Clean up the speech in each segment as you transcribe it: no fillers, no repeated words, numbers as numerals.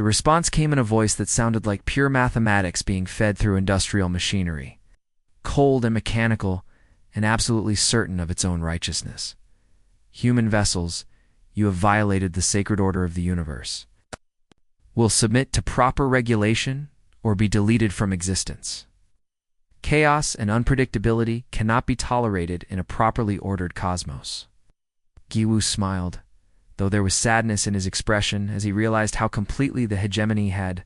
The response came in a voice that sounded like pure mathematics being fed through industrial machinery, cold and mechanical, and absolutely certain of its own righteousness. Human vessels, you have violated the sacred order of the universe. Will submit to proper regulation or be deleted from existence. Chaos and unpredictability cannot be tolerated in a properly ordered cosmos. Giwu smiled, though there was sadness in his expression as he realized how completely the hegemony had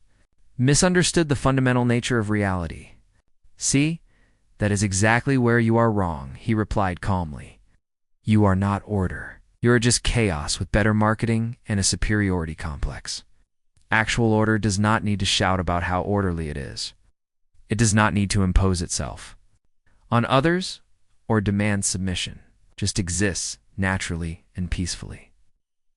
misunderstood the fundamental nature of reality. See, that is exactly where you are wrong, he replied calmly. You are not order. You are just chaos with better marketing and a superiority complex. Actual order does not need to shout about how orderly it is. It does not need to impose itself on others or demand submission. Just exists naturally and peacefully.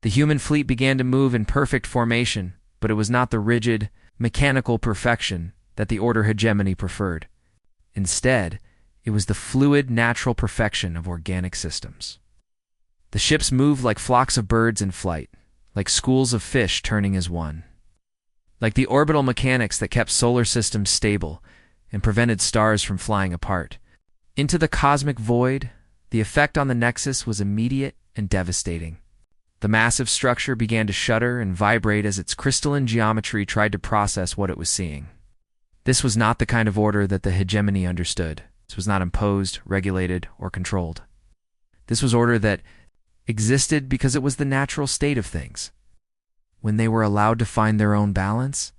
The human fleet began to move in perfect formation, but it was not the rigid, mechanical perfection that the order hegemony preferred. Instead, it was the fluid, natural perfection of organic systems. The ships moved like flocks of birds in flight, like schools of fish turning as one. Like the orbital mechanics that kept solar systems stable and prevented stars from flying apart. Into the cosmic void, the effect on the Nexus was immediate and devastating. The massive structure began to shudder and vibrate as its crystalline geometry tried to process what it was seeing. This was not the kind of order that the hegemony understood. This was not imposed, regulated, or controlled. This was order that existed because it was the natural state of things. When they were allowed to find their own balance,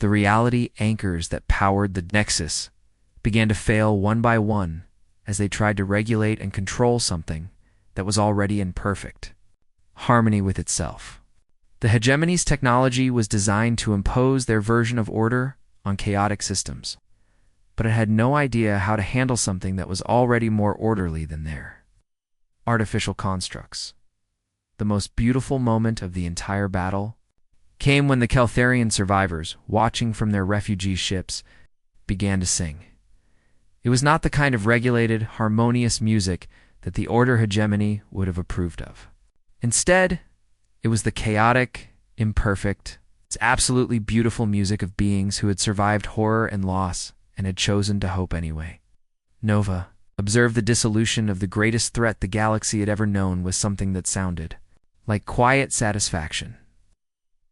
the reality anchors that powered the Nexus began to fail one by one as they tried to regulate and control something that was already in perfect harmony with itself. The hegemony's technology was designed to impose their version of order on chaotic systems, but it had no idea how to handle something that was already more orderly than their artificial constructs. The most beautiful moment of the entire battle came when the Keltharian survivors, watching from their refugee ships, began to sing. It was not the kind of regulated, harmonious music that the order hegemony would have approved of. Instead, it was the chaotic, imperfect, absolutely beautiful music of beings who had survived horror and loss and had chosen to hope anyway. Nova observed the dissolution of the greatest threat the galaxy had ever known was something that sounded like quiet satisfaction.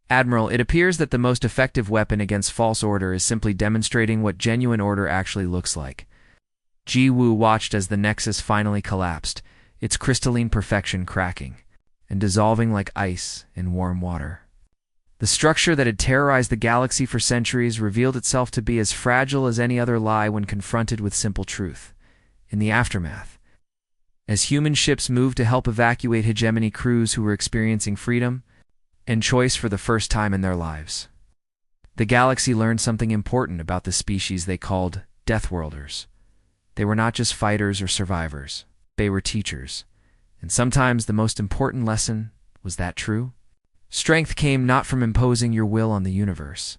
Admiral, it appears that the most effective weapon against false order is simply demonstrating what genuine order actually looks like. Ji Wu watched as the Nexus finally collapsed, its crystalline perfection cracking and dissolving like ice in warm water. The structure that had terrorized the galaxy for centuries revealed itself to be as fragile as any other lie when confronted with simple truth. In the aftermath, as human ships moved to help evacuate hegemony crews who were experiencing freedom and choice for the first time in their lives, the galaxy learned something important about the species they called Deathworlders. They were not just fighters or survivors. They were teachers. And sometimes the most important lesson was that true. Strength came not from imposing your will on the universe,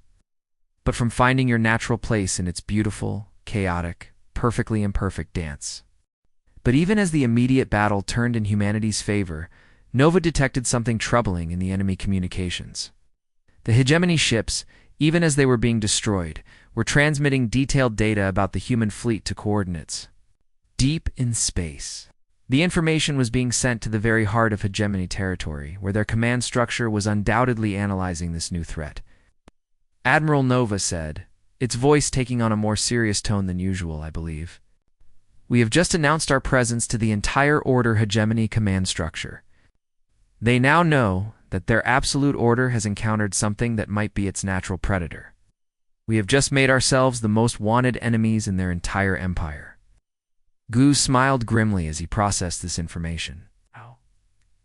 but from finding your natural place in its beautiful, chaotic, perfectly imperfect dance. But even as the immediate battle turned in humanity's favor, Nova detected something troubling in the enemy communications. The hegemony ships, even as they were being destroyed, were transmitting detailed data about the human fleet to coordinates deep in space. The information was being sent to the very heart of hegemony territory, where their command structure was undoubtedly analyzing this new threat. Admiral Nova said, its voice taking on a more serious tone than usual, I believe. We have just announced our presence to the entire Order hegemony command structure. They now know that their absolute order has encountered something that might be its natural predator. We have just made ourselves the most wanted enemies in their entire empire. Gu smiled grimly as he processed this information.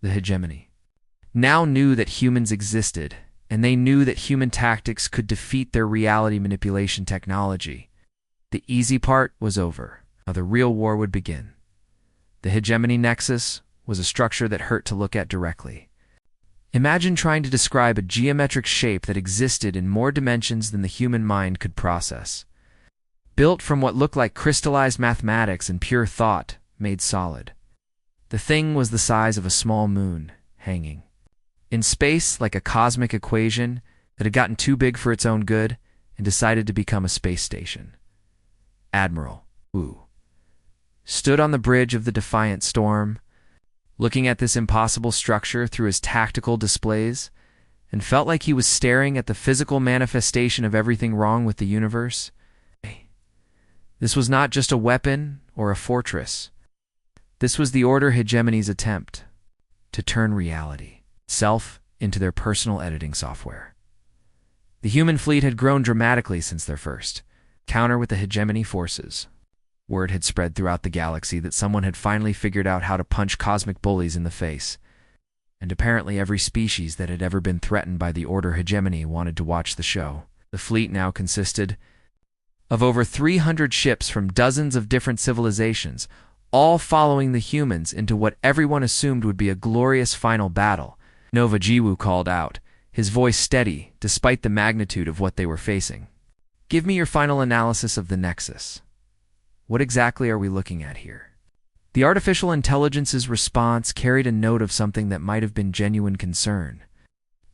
The hegemony now knew that humans existed, and they knew that human tactics could defeat their reality manipulation technology. The easy part was over. Now the real war would begin. The hegemony nexus was a structure that hurt to look at directly. Imagine trying to describe a geometric shape that existed in more dimensions than the human mind could process. Built from what looked like crystallized mathematics and pure thought made solid. The thing was the size of a small moon, hanging in space like a cosmic equation that had gotten too big for its own good and decided to become a space station. Admiral Wu stood on the bridge of the Defiant Storm, looking at this impossible structure through his tactical displays, and felt like he was staring at the physical manifestation of everything wrong with the universe. This was not just a weapon or a fortress. This was the Order Hegemony's attempt to turn reality itself into their personal editing software. The human fleet had grown dramatically since their first encounter with the hegemony forces. Word had spread throughout the galaxy that someone had finally figured out how to punch cosmic bullies in the face, and apparently every species that had ever been threatened by the Order Hegemony wanted to watch the show. The fleet now consisted of over 300 ships from dozens of different civilizations, all following the humans into what everyone assumed would be a glorious final battle. Nova Jiwoo called out, his voice steady despite the magnitude of what they were facing. Give me your final analysis of the Nexus. What exactly are we looking at here? The artificial intelligence's response carried a note of something that might have been genuine concern.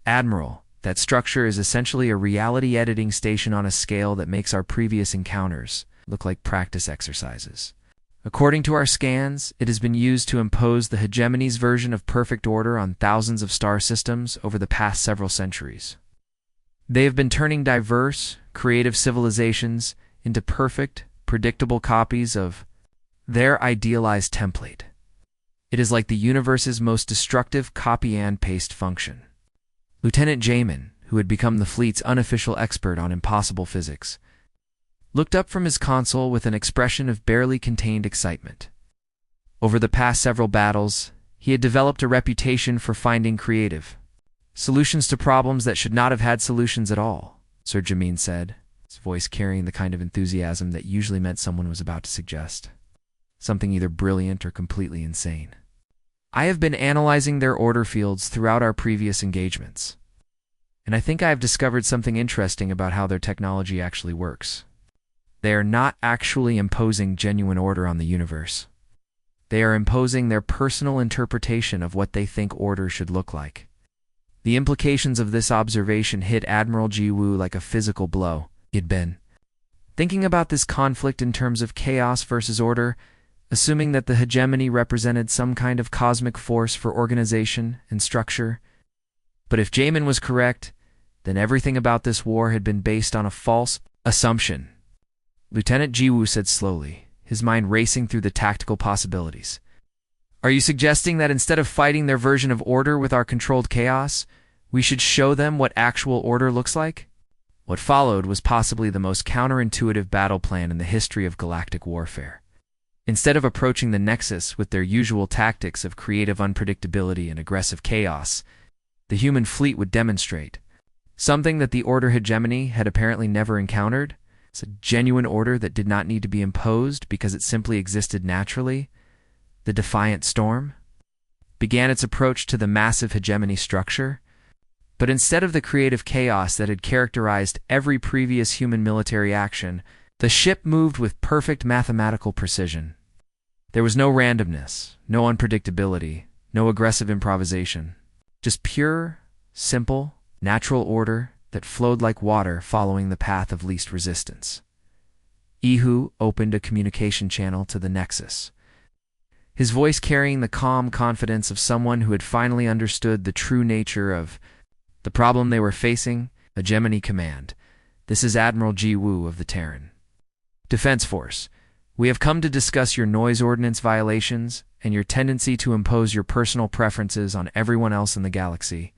Admiral, that structure is essentially a reality editing station on a scale that makes our previous encounters look like practice exercises. According to our scans, it has been used to impose the hegemony's version of perfect order on thousands of star systems over the past several centuries. They have been turning diverse, creative civilizations into perfect, predictable copies of their idealized template. It is like the universe's most destructive copy-and-paste function. Lieutenant Jamin, who had become the fleet's unofficial expert on impossible physics, looked up from his console with an expression of barely contained excitement. Over the past several battles, he had developed a reputation for finding creative solutions to problems that should not have had solutions at all, Sir Jamin said, his voice carrying the kind of enthusiasm that usually meant someone was about to suggest something either brilliant or completely insane. I have been analyzing their order fields throughout our previous engagements, and I think I have discovered something interesting about how their technology actually works. They are not actually imposing genuine order on the universe. They are imposing their personal interpretation of what they think order should look like. The implications of this observation hit Admiral Jiwoo like a physical blow. He had been thinking about this conflict in terms of chaos versus order, assuming that the hegemony represented some kind of cosmic force for organization and structure. But if Jamin was correct, then everything about this war had been based on a false assumption. Lieutenant Jiwoo said slowly, his mind racing through the tactical possibilities. Are you suggesting that instead of fighting their version of order with our controlled chaos, we should show them what actual order looks like? What followed was possibly the most counterintuitive battle plan in the history of galactic warfare. Instead of approaching the Nexus with their usual tactics of creative unpredictability and aggressive chaos, the human fleet would demonstrate something that the Order Hegemony had apparently never encountered. It's a genuine order that did not need to be imposed because it simply existed naturally. The Defiant Storm began its approach to the massive hegemony structure, but instead of the creative chaos that had characterized every previous human military action, the ship moved with perfect mathematical precision. There was no randomness, no unpredictability, no aggressive improvisation, just pure, simple, natural order that flowed like water following the path of least resistance. Ihu opened a communication channel to the Nexus, his voice carrying the calm confidence of someone who had finally understood the true nature of the problem they were facing. Hegemony Command, this is Admiral Jiwoo of the Terran Defense Force. We have come to discuss your noise ordinance violations and your tendency to impose your personal preferences on everyone else in the galaxy.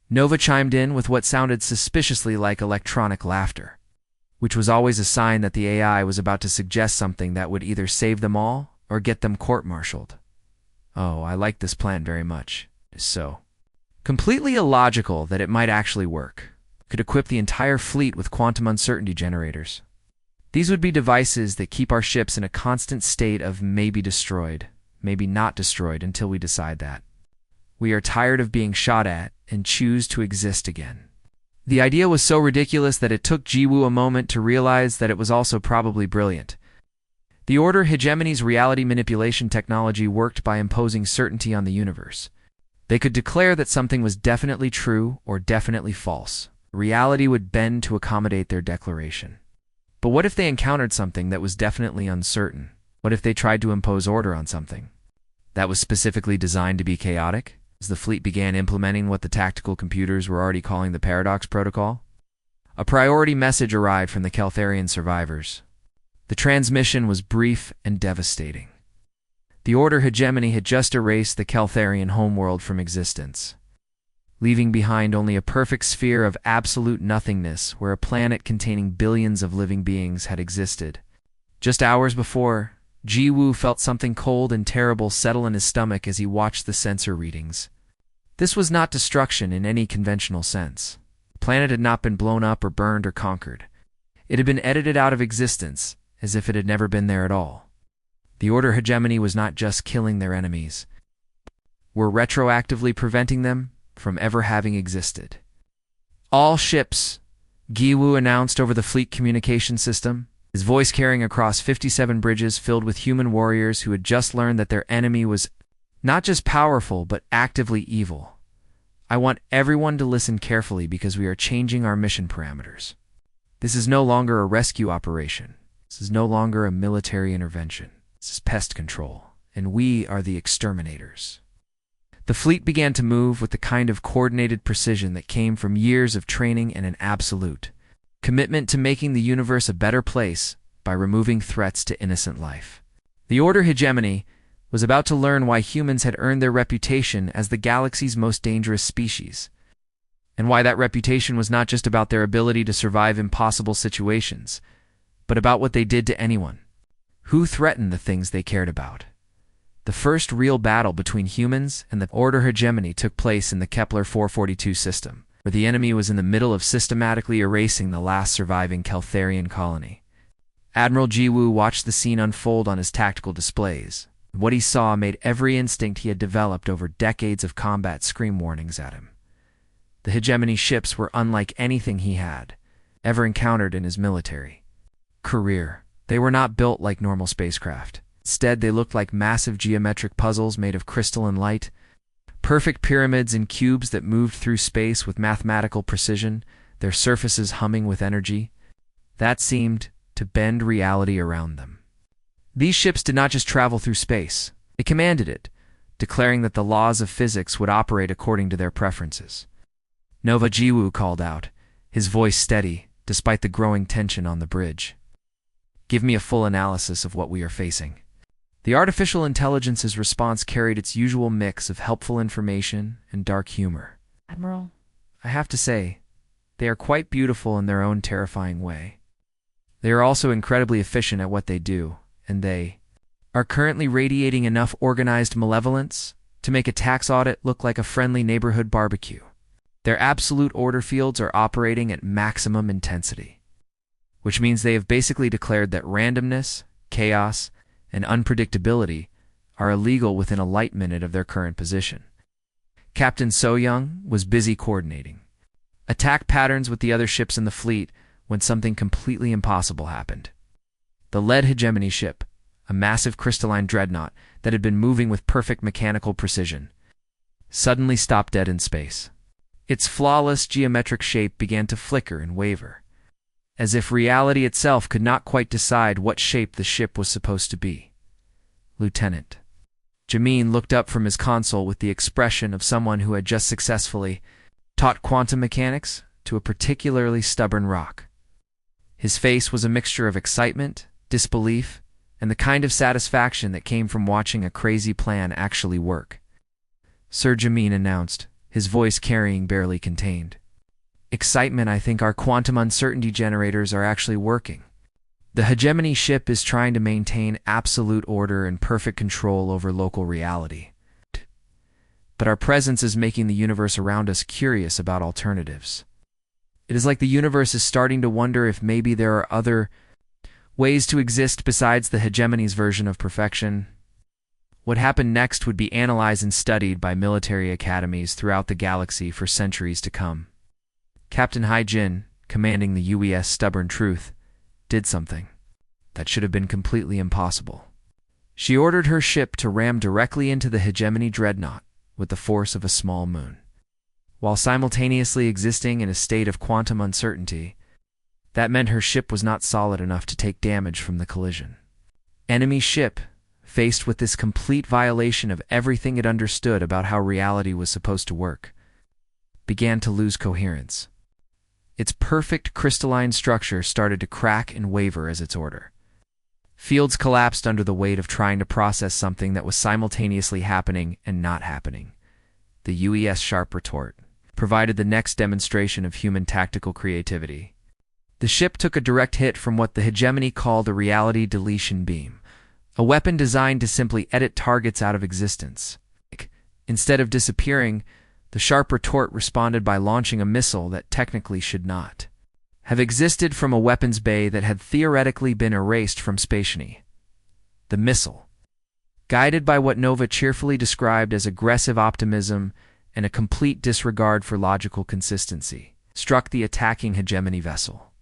Nova chimed in with what sounded suspiciously like electronic laughter, which was always a sign that the AI was about to suggest something that would either save them all or get them court-martialed. Oh, I like this plan very much. It is so completely illogical that it might actually work. Could equip the entire fleet with quantum uncertainty generators. These would be devices that keep our ships in a constant state of maybe destroyed, maybe not destroyed until we decide that. We are tired of being shot at and choose to exist again. The idea was so ridiculous that it took Jiwoo a moment to realize that it was also probably brilliant. The Order Hegemony's reality manipulation technology worked by imposing certainty on the universe. They could declare that something was definitely true or definitely false, reality would bend to accommodate their declaration. But what if they encountered something that was definitely uncertain? What if they tried to impose order on something that was specifically designed to be chaotic? As the fleet began implementing what the tactical computers were already calling the Paradox Protocol, a priority message arrived from the Caltharian survivors. The transmission was brief and devastating. The Order hegemony had just erased the Caltharian homeworld from existence, leaving behind only a perfect sphere of absolute nothingness where a planet containing billions of living beings had existed. Just hours before, Ji-Woo felt something cold and terrible settle in his stomach as he watched the sensor readings. This was not destruction in any conventional sense. The planet had not been blown up or burned or conquered. It had been edited out of existence, as if it had never been there at all. The Order hegemony was not just killing their enemies, were retroactively preventing them from ever having existed. All ships, Gi-Woo announced over the fleet communication system, his voice carrying across 57 bridges filled with human warriors who had just learned that their enemy was not just powerful, but actively evil. I want everyone to listen carefully because we are changing our mission parameters. This is no longer a rescue operation. This is no longer a military intervention. This is pest control, and we are the exterminators. The fleet began to move with the kind of coordinated precision that came from years of training and an absolute commitment to making the universe a better place by removing threats to innocent life. The Order hegemony was about to learn why humans had earned their reputation as the galaxy's most dangerous species, and why that reputation was not just about their ability to survive impossible situations, but about what they did to anyone who threatened the things they cared about. The first real battle between humans and the Order hegemony took place in the Kepler 442 system, where the enemy was in the middle of systematically erasing the last surviving Caltharian colony. Admiral Ji-Woo watched the scene unfold on his tactical displays. What he saw made every instinct he had developed over decades of combat scream warnings at him. The hegemony ships were unlike anything he had ever encountered in his military career. They were not built like normal spacecraft. Instead, they looked like massive geometric puzzles made of crystalline light, perfect pyramids and cubes that moved through space with mathematical precision, their surfaces humming with energy that seemed to bend reality around them. These ships did not just travel through space. They commanded it, declaring that the laws of physics would operate according to their preferences. Nova Ji-Woo called out, his voice steady despite the growing tension on the bridge. Give me a full analysis of what we are facing. The artificial intelligence's response carried its usual mix of helpful information and dark humor. Admiral, I have to say, they are quite beautiful in their own terrifying way. They are also incredibly efficient at what they do, and they are currently radiating enough organized malevolence to make a tax audit look like a friendly neighborhood barbecue. Their absolute order fields are operating at maximum intensity, which means they have basically declared that randomness, chaos, and unpredictability are illegal within a light minute of their current position. Captain So-young was busy coordinating attack patterns with the other ships in the fleet when something completely impossible happened. The lead hegemony ship, a massive crystalline dreadnought that had been moving with perfect mechanical precision, suddenly stopped dead in space. Its flawless geometric shape began to flicker and waver, as if reality itself could not quite decide what shape the ship was supposed to be. Lieutenant Jamin looked up from his console with the expression of someone who had just successfully taught quantum mechanics to a particularly stubborn rock. His face was a mixture of excitement, disbelief, and the kind of satisfaction that came from watching a crazy plan actually work. Sir Jamin announced, his voice carrying barely contained. Excitement, I think our quantum uncertainty generators are actually working. The hegemony ship is trying to maintain absolute order and perfect control over local reality. But our presence is making the universe around us curious about alternatives. It is like the universe is starting to wonder if maybe there are other ways to exist besides the hegemony's version of perfection. What happened next would be analyzed and studied by military academies throughout the galaxy for centuries to come. Captain Hai-Jin, commanding the UES Stubborn Truth, did something that should have been completely impossible. She ordered her ship to ram directly into the hegemony dreadnought with the force of a small moon. while simultaneously existing in a state of quantum uncertainty. That meant her ship was not solid enough to take damage from the collision. Enemy ship, faced with this complete violation of everything it understood about how reality was supposed to work, began to lose coherence. Its perfect crystalline structure started to crack and waver as its order. Fields collapsed under the weight of trying to process something that was simultaneously happening and not happening. The UES Sharp Retort provided the next demonstration of human tactical creativity. The ship took a direct hit from what the hegemony called a reality deletion beam, a weapon designed to simply edit targets out of existence. Instead of disappearing, the Sharp Retort responded by launching a missile that technically should not have existed from a weapons bay that had theoretically been erased from spationy. The missile, guided by what Nova cheerfully described as aggressive optimism and a complete disregard for logical consistency, struck the attacking hegemony vessel,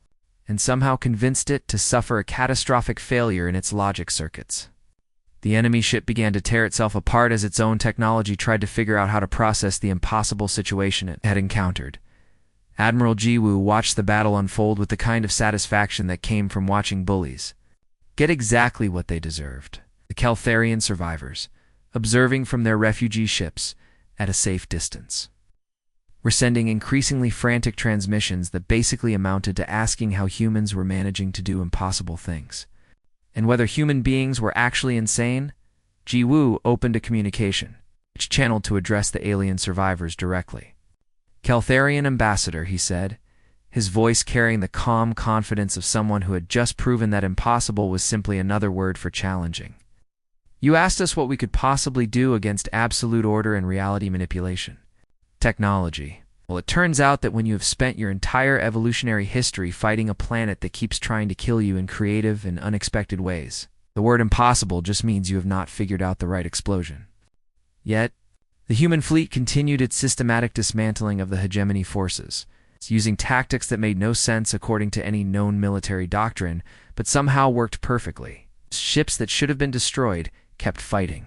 and somehow convinced it to suffer a catastrophic failure in its logic circuits. The enemy ship began to tear itself apart as its own technology tried to figure out how to process the impossible situation it had encountered. Admiral Jiwoo watched the battle unfold with the kind of satisfaction that came from watching bullies get exactly what they deserved. The Keltharian survivors, observing from their refugee ships at a safe distance, were sending increasingly frantic transmissions that basically amounted to asking how humans were managing to do impossible things, and whether human beings were actually insane. Jiwoo opened a communication, which channeled to address the alien survivors directly. Keltharian ambassador, he said, his voice carrying the calm confidence of someone who had just proven that impossible was simply another word for challenging. You asked us what we could possibly do against absolute order and reality manipulation. Technology. Well, it turns out that when you have spent your entire evolutionary history fighting a planet that keeps trying to kill you in creative and unexpected ways, the word impossible just means you have not figured out the right explosion. Yet, the human fleet continued its systematic dismantling of the hegemony forces, using tactics that made no sense according to any known military doctrine, but somehow worked perfectly. Ships that should have been destroyed kept fighting.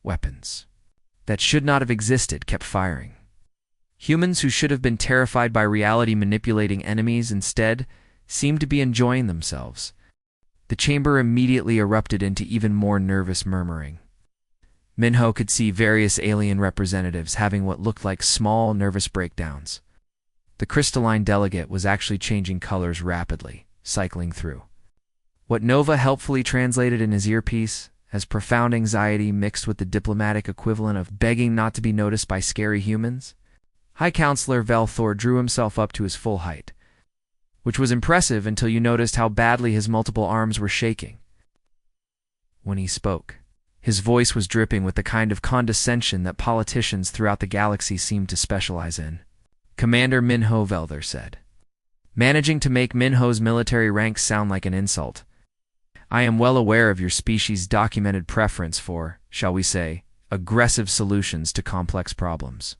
Weapons that should not have existed kept firing. Humans who should have been terrified by reality manipulating enemies instead seemed to be enjoying themselves. The chamber immediately erupted into even more nervous murmuring. Minho could see various alien representatives having what looked like small nervous breakdowns. The crystalline delegate was actually changing colors rapidly, cycling through what Nova helpfully translated in his earpiece as profound anxiety mixed with the diplomatic equivalent of begging not to be noticed by scary humans. High Counselor Velthor drew himself up to his full height, which was impressive until you noticed how badly his multiple arms were shaking. When he spoke, his voice was dripping with the kind of condescension that politicians throughout the galaxy seemed to specialize in. Commander Minho Velthor said, managing to make Minho's military ranks sound like an insult. I am well aware of your species' documented preference for, shall we say, aggressive solutions to complex problems.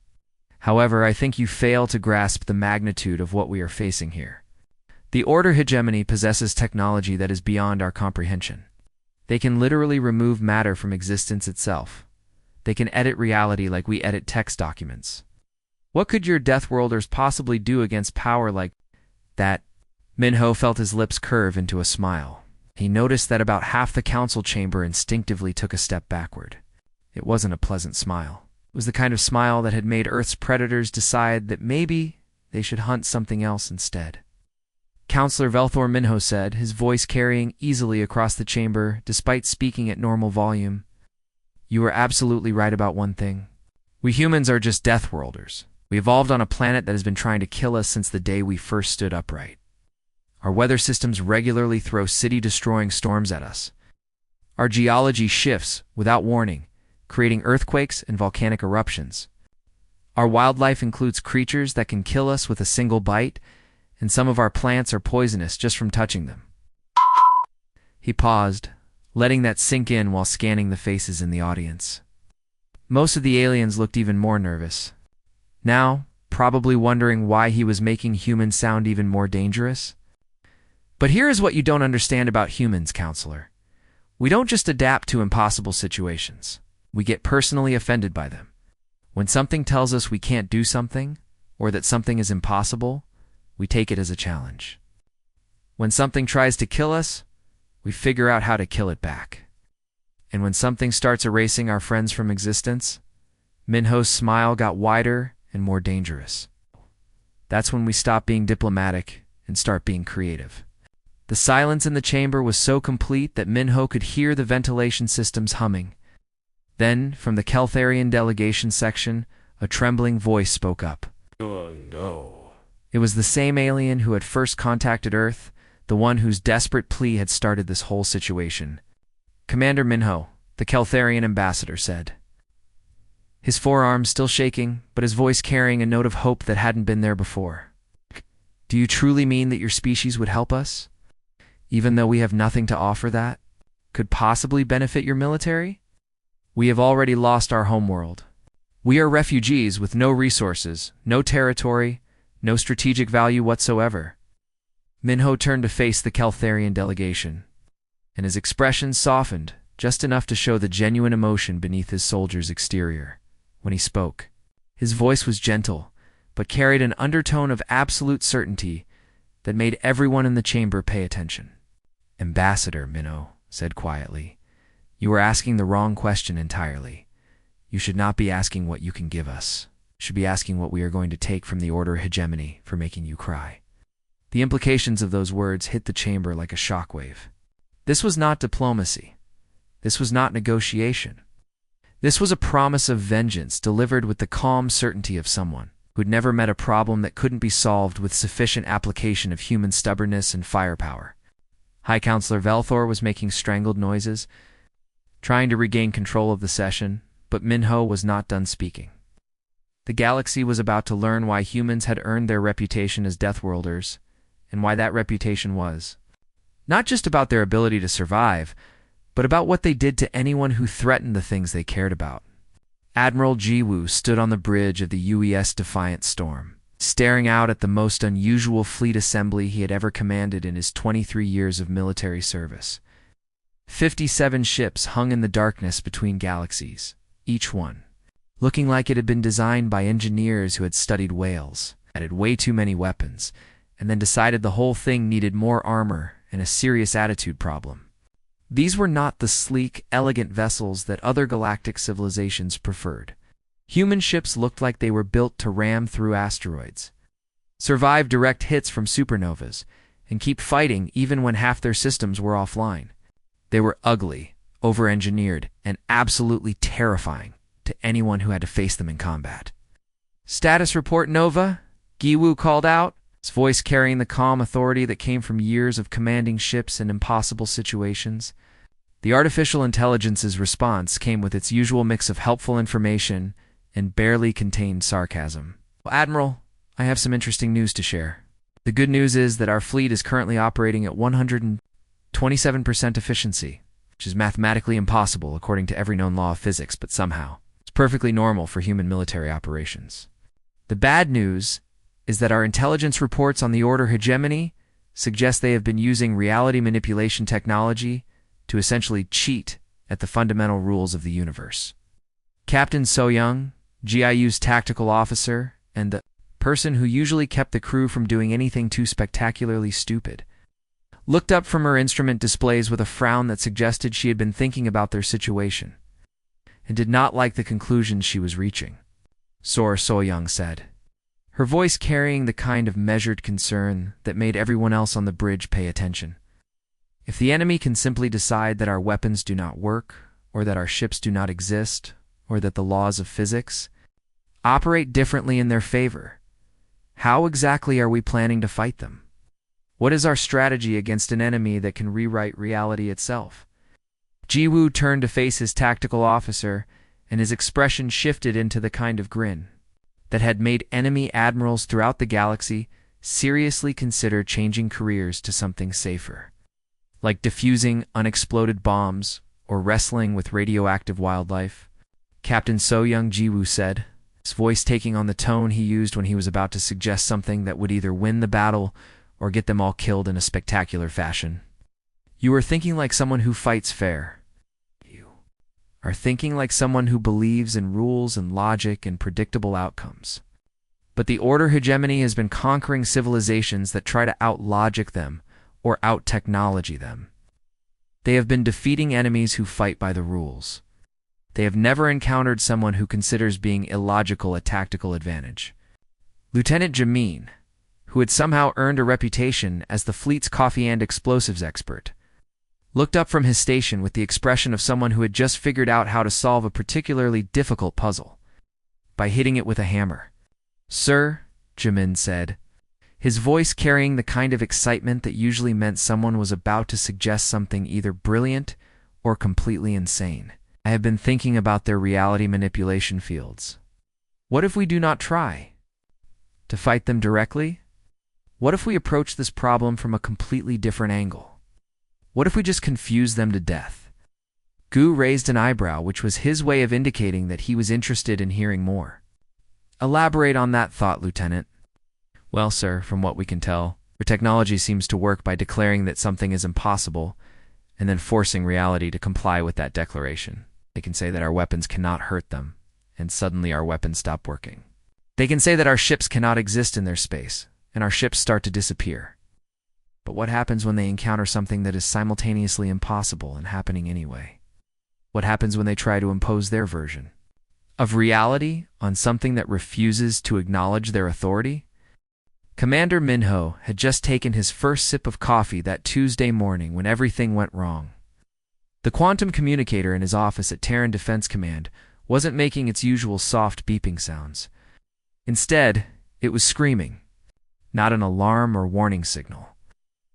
However, I think you fail to grasp the magnitude of what we are facing here. The Order hegemony possesses technology that is beyond our comprehension. They can literally remove matter from existence itself. They can edit reality like we edit text documents. What could your Deathworlders possibly do against power like that? Minho felt his lips curve into a smile. He noticed that about half the council chamber instinctively took a step backward. It wasn't a pleasant smile. It was the kind of smile that had made Earth's predators decide that maybe they should hunt something else instead. Counselor Velthor Minho said, his voice carrying easily across the chamber despite speaking at normal volume. You are absolutely right about one thing. We humans are just Deathworlders. We evolved on a planet that has been trying to kill us since the day we first stood upright. Our weather systems regularly throw city-destroying storms at us. Our geology shifts without warning, creating earthquakes and volcanic eruptions. Our wildlife includes creatures that can kill us with a single bite, and some of our plants are poisonous just from touching them. He paused, letting that sink in while scanning the faces in the audience. Most of the aliens looked even more nervous. Now, probably wondering why he was making humans sound even more dangerous. But here is what you don't understand about humans, Counselor. We don't just adapt to impossible situations. We get personally offended by them. When something tells us we can't do something, or that something is impossible, we take it as a challenge. When something tries to kill us, we figure out how to kill it back. And when something starts erasing our friends from existence, Minho's smile got wider and more dangerous. That's when we stop being diplomatic and start being creative. The silence in the chamber was so complete that Minho could hear the ventilation systems humming. Then, from the Keltharian delegation section, a trembling voice spoke up. Oh no. It was the same alien who had first contacted Earth, the one whose desperate plea had started this whole situation. "Commander Minho," the Keltharian ambassador said, his forearms still shaking, but his voice carrying a note of hope that hadn't been there before. "Do you truly mean that your species would help us? Even though we have nothing to offer that could possibly benefit your military? We have already lost our homeworld. We are refugees with no resources, no territory, no strategic value whatsoever." Minho turned to face the Keltharian delegation, and his expression softened just enough to show the genuine emotion beneath his soldier's exterior. When he spoke, his voice was gentle, but carried an undertone of absolute certainty that made everyone in the chamber pay attention. "Ambassador," Minho said quietly, "you are asking the wrong question entirely. You should not be asking what you can give us. You should be asking what we are going to take from the Order Hegemony for making you cry." The implications of those words hit the chamber like a shockwave. This was not diplomacy. This was not negotiation. This was a promise of vengeance delivered with the calm certainty of someone who'd never met a problem that couldn't be solved with sufficient application of human stubbornness and firepower. High Counselor Velthor was making strangled noises, trying to regain control of the session, but Minho was not done speaking. The galaxy was about to learn why humans had earned their reputation as Deathworlders, and why that reputation was not just about their ability to survive, but about what they did to anyone who threatened the things they cared about. Admiral Jiwoo stood on the bridge of the UES Defiant Storm, staring out at the most unusual fleet assembly he had ever commanded in his 23 years of military service. 57 ships hung in the darkness between galaxies, each one looking like it had been designed by engineers who had studied whales, added way too many weapons, and then decided the whole thing needed more armor and a serious attitude problem. These were not the sleek, elegant vessels that other galactic civilizations preferred. Human ships looked like they were built to ram through asteroids, survive direct hits from supernovas, and keep fighting even when half their systems were offline. They were ugly, over-engineered, and absolutely terrifying to anyone who had to face them in combat. "Status report, Nova," Giwu called out, his voice carrying the calm authority that came from years of commanding ships in impossible situations. The artificial intelligence's response came with its usual mix of helpful information and barely contained sarcasm. "Admiral, I have some interesting news to share. The good news is that our fleet is currently operating at 127% efficiency, which is mathematically impossible according to every known law of physics, but somehow it's perfectly normal for human military operations. The bad news is that our intelligence reports on the Order Hegemony suggest they have been using reality manipulation technology to essentially cheat at the fundamental rules of the universe." Captain So-young, GIU's tactical officer, and the person who usually kept the crew from doing anything too spectacularly stupid, looked up from her instrument displays with a frown that suggested she had been thinking about their situation, and did not like the conclusions she was reaching. So-young said, her voice carrying the kind of measured concern that made everyone else on the bridge pay attention. "If the enemy can simply decide that our weapons do not work, or that our ships do not exist, or that the laws of physics operate differently in their favor, how exactly are we planning to fight them? What is our strategy against an enemy that can rewrite reality itself?" Jiwoo turned to face his tactical officer, and his expression shifted into the kind of grin that had made enemy admirals throughout the galaxy seriously consider changing careers to something safer, like defusing unexploded bombs or wrestling with radioactive wildlife. "Captain So-young," Jiwoo said, his voice taking on the tone he used when he was about to suggest something that would either win the battle or get them all killed in a spectacular fashion. "You are thinking like someone who fights fair. are thinking like someone who believes in rules and logic and predictable outcomes. But the Order hegemony has been conquering civilizations that try to out-logic them or out-technology them. They have been defeating enemies who fight by the rules. They have never encountered someone who considers being illogical a tactical advantage. Lieutenant Jameen, who had somehow earned a reputation as the fleet's coffee and explosives expert, looked up from his station with the expression of someone who had just figured out how to solve a particularly difficult puzzle by hitting it with a hammer. "Sir," Jameen said, his voice carrying the kind of excitement that usually meant someone was about to suggest something either brilliant or completely insane. "I have been thinking about their reality manipulation fields. What if we do not try to fight them directly? What if we approach this problem from a completely different angle? What if we just confuse them to death?" Gu raised an eyebrow, which was his way of indicating that he was interested in hearing more. "Elaborate on that thought, Lieutenant." "Well, sir, from what we can tell, their technology seems to work by declaring that something is impossible and then forcing reality to comply with that declaration. They can say that our weapons cannot hurt them, and suddenly our weapons stop working. They can say that our ships cannot exist in their space, and our ships start to disappear. But what happens when they encounter something that is simultaneously impossible and happening anyway? What happens when they try to impose their version of reality on something that refuses to acknowledge their authority?" Commander Minho had just taken his first sip of coffee that Tuesday morning when everything went wrong. The quantum communicator in his office at Terran Defense Command wasn't making its usual soft beeping sounds. Instead, it was screaming, not an alarm or warning signal,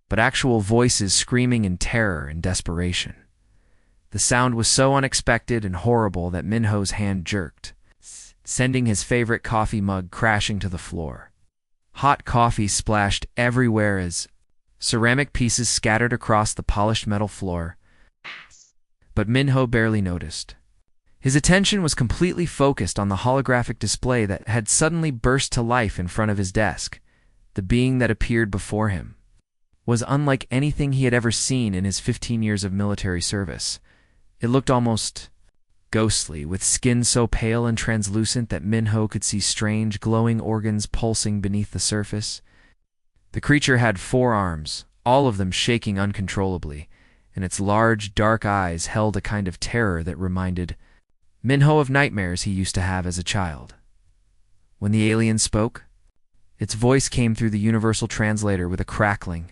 but actual voices screaming in terror and desperation. The sound was so unexpected and horrible that Minho's hand jerked, sending his favorite coffee mug crashing to the floor. Hot coffee splashed everywhere as ceramic pieces scattered across the polished metal floor, but Minho barely noticed. His attention was completely focused on the holographic display that had suddenly burst to life in front of his desk. The being that appeared before him was unlike anything he had ever seen in his 15 years of military service. It looked almost ghostly, with skin so pale and translucent that Minho could see strange, glowing organs pulsing beneath the surface. The creature had 4 arms, all of them shaking uncontrollably, and its large, dark eyes held a kind of terror that reminded Minho of nightmares he used to have as a child. When the alien spoke, its voice came through the universal translator with a crackling,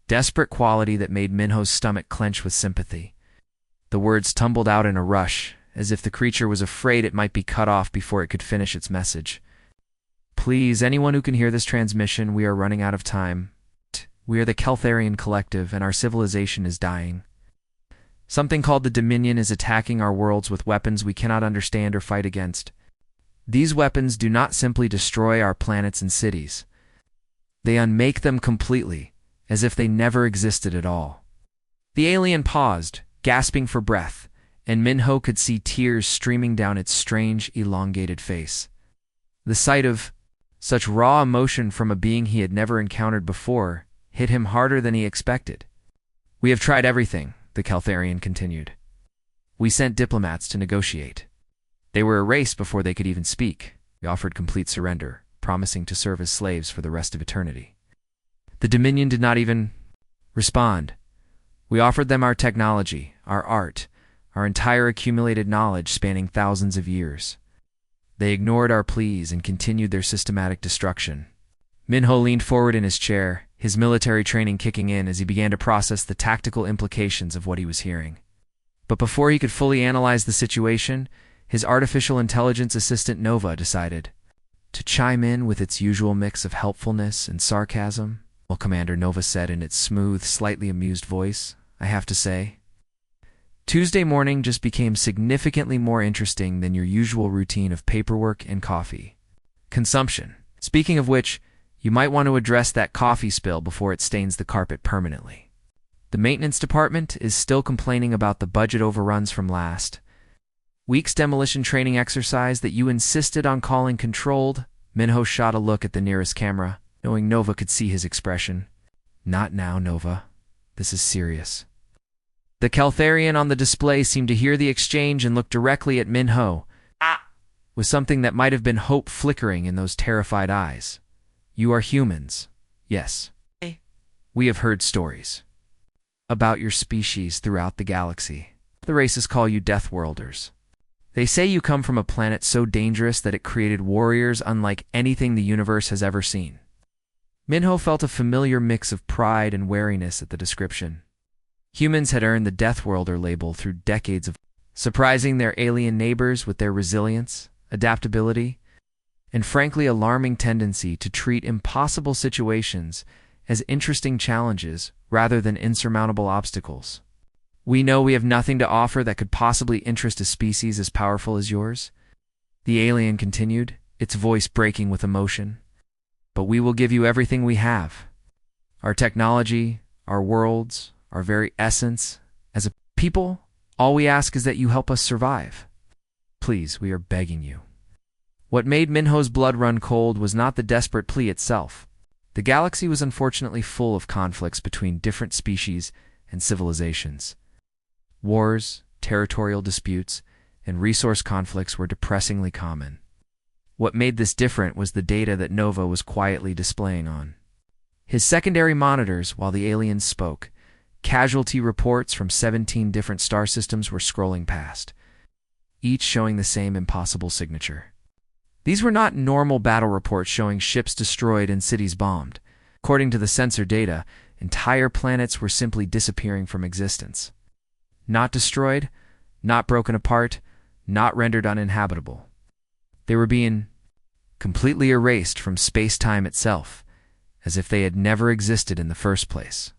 desperate quality that made Minho's stomach clench with sympathy. The words tumbled out in a rush, as if the creature was afraid it might be cut off before it could finish its message. "Please, anyone who can hear this transmission, we are running out of time. We are the Keltharian Collective, and our civilization is dying. Something called the Dominion is attacking our worlds with weapons we cannot understand or fight against. These weapons do not simply destroy our planets and cities. They unmake them completely, as if they never existed at all." The alien paused, gasping for breath, and Minho could see tears streaming down its strange, elongated face. The sight of such raw emotion from a being he had never encountered before hit him harder than he expected. "We have tried everything," the Keltharian continued. "We sent diplomats to negotiate. They were erased before they could even speak. We offered complete surrender, promising to serve as slaves for the rest of eternity. The Dominion did not even respond. We offered them our technology, our art, our entire accumulated knowledge spanning thousands of years. They ignored our pleas and continued their systematic destruction." Minho leaned forward in his chair, his military training kicking in as he began to process the tactical implications of what he was hearing. But before he could fully analyze the situation, his artificial intelligence assistant Nova decided to chime in with its usual mix of helpfulness and sarcasm. "Well, Commander," Nova said in its smooth, slightly amused voice, "I have to say, Tuesday morning just became significantly more interesting than your usual routine of paperwork and coffee consumption. Speaking of which, you might want to address that coffee spill before it stains the carpet permanently. The maintenance department is still complaining about the budget overruns from last week's demolition training exercise that you insisted on calling controlled." Minho shot a look at the nearest camera, knowing Nova could see his expression. "Not now, Nova. This is serious." The Caltharian on the display seemed to hear the exchange and looked directly at Minho, with something that might have been hope flickering in those terrified eyes. You are humans, yes. We have heard stories about your species throughout the galaxy. The races call you Deathworlders. They say you come from a planet so dangerous that it created warriors unlike anything the universe has ever seen. Minho felt a familiar mix of pride and wariness at the description. Humans had earned the Deathworlder label through decades of surprising their alien neighbors with their resilience, adaptability, and frankly alarming tendency to treat impossible situations as interesting challenges rather than insurmountable obstacles. We know we have nothing to offer that could possibly interest a species as powerful as yours, the alien continued, its voice breaking with emotion. But we will give you everything we have. Our technology, our worlds, our very essence. As a people, all we ask is that you help us survive. Please, we are begging you. What made Minho's blood run cold was not the desperate plea itself. The galaxy was unfortunately full of conflicts between different species and civilizations. Wars, territorial disputes, and resource conflicts were depressingly common. What made this different was the data that Nova was quietly displaying on his secondary monitors while the aliens spoke. Casualty reports from 17 different star systems were scrolling past, each showing the same impossible signature. These were not normal battle reports showing ships destroyed and cities bombed. According to the sensor data, entire planets were simply disappearing from existence. Not destroyed, not broken apart, not rendered uninhabitable. They were being completely erased from space-time itself, as if they had never existed in the first place.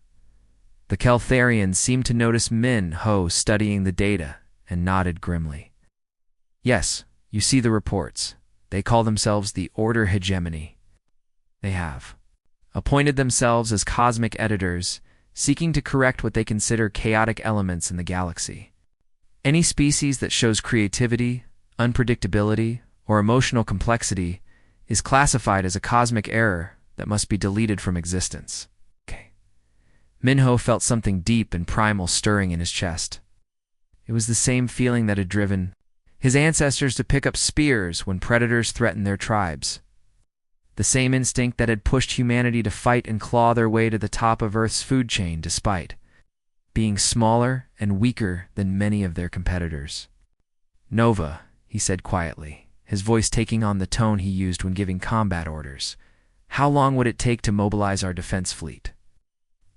The Caltharian seemed to notice Min-Ho studying the data and nodded grimly. Yes, you see the reports. They call themselves the Order Hegemony. They have appointed themselves as cosmic editors, seeking to correct what they consider chaotic elements in the galaxy. Any species that shows creativity, unpredictability, or emotional complexity is classified as a cosmic error that must be deleted from existence. Minho felt something deep and primal stirring in his chest. It was the same feeling that had driven his ancestors to pick up spears when predators threatened their tribes. The same instinct that had pushed humanity to fight and claw their way to the top of Earth's food chain despite being smaller and weaker than many of their competitors. Nova, he said quietly, his voice taking on the tone he used when giving combat orders. How long would it take to mobilize our defense fleet?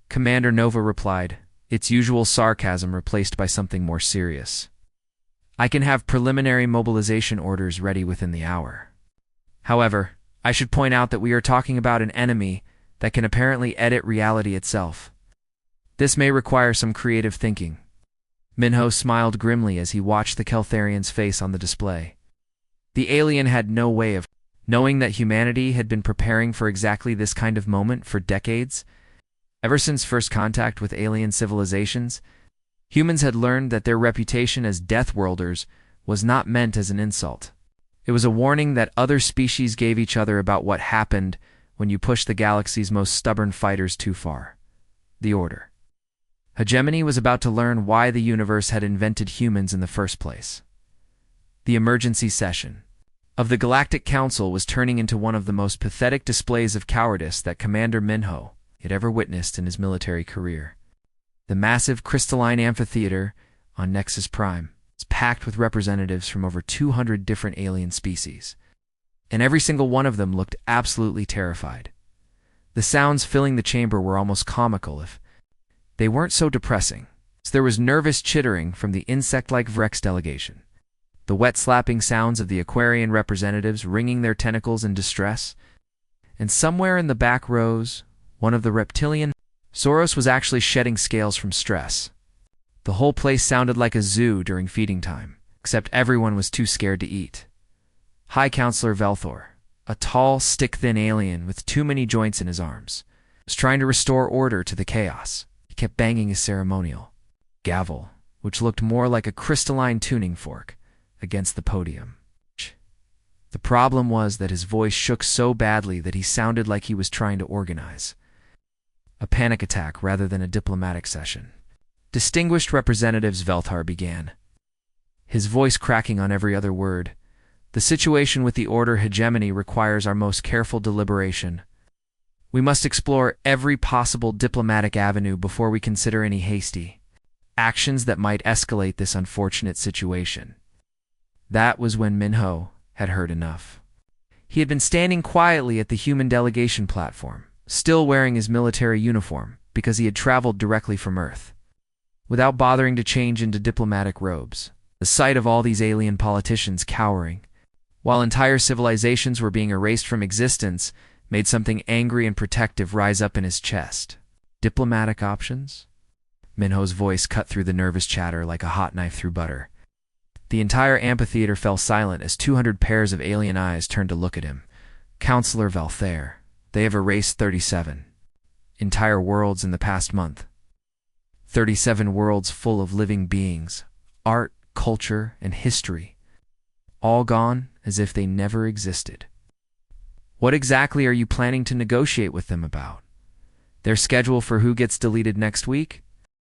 Commander Nova replied, its usual sarcasm replaced by something more serious. I can have preliminary mobilization orders ready within the hour. However, I should point out that we are talking about an enemy that can apparently edit reality itself. This may require some creative thinking. Minho smiled grimly as he watched the Caltharian's face on the display. The alien had no way of knowing that humanity had been preparing for exactly this kind of moment for decades. Ever since first contact with alien civilizations, humans had learned that their reputation as Deathworlders was not meant as an insult. It was a warning that other species gave each other about what happened when you pushed the galaxy's most stubborn fighters too far. The Order Hegemony was about to learn why the universe had invented humans in the first place. The emergency session of the Galactic Council was turning into one of the most pathetic displays of cowardice that Commander Minho had ever witnessed in his military career. The massive crystalline amphitheater on Nexus Prime was packed with representatives from over 200 different alien species, and every single one of them looked absolutely terrified. The sounds filling the chamber were almost comical if they weren't so depressing. So there was nervous chittering from the insect-like Vrex delegation, the wet-slapping sounds of the Aquarian representatives wringing their tentacles in distress, and somewhere in the back rows, one of the reptilian Soros was actually shedding scales from stress. The whole place sounded like a zoo during feeding time, except everyone was too scared to eat. High Counselor Velthor, a tall, stick-thin alien with too many joints in his arms, was trying to restore order to the chaos. He kept banging his ceremonial gavel, which looked more like a crystalline tuning fork, against the podium. The problem was that his voice shook so badly that he sounded like he was trying to organize a panic attack rather than a diplomatic session. Distinguished representatives, Velthar began, his voice cracking on every other word. The situation with the Order hegemony requires our most careful deliberation. We must explore every possible diplomatic avenue before we consider any hasty actions that might escalate this unfortunate situation. That was when Minho had heard enough. He had been standing quietly at the human delegation platform, still wearing his military uniform because he had traveled directly from Earth, without bothering to change into diplomatic robes. The sight of all these alien politicians cowering, while entire civilizations were being erased from existence, made something angry and protective rise up in his chest. Diplomatic options? Minho's voice cut through the nervous chatter like a hot knife through butter. The entire amphitheater fell silent as 200 pairs of alien eyes turned to look at him. Counselor Valthair, they have erased 37 entire worlds in the past month. 37 worlds full of living beings, art, culture, and history. All gone as if they never existed. What exactly are you planning to negotiate with them about? Their schedule for who gets deleted next week?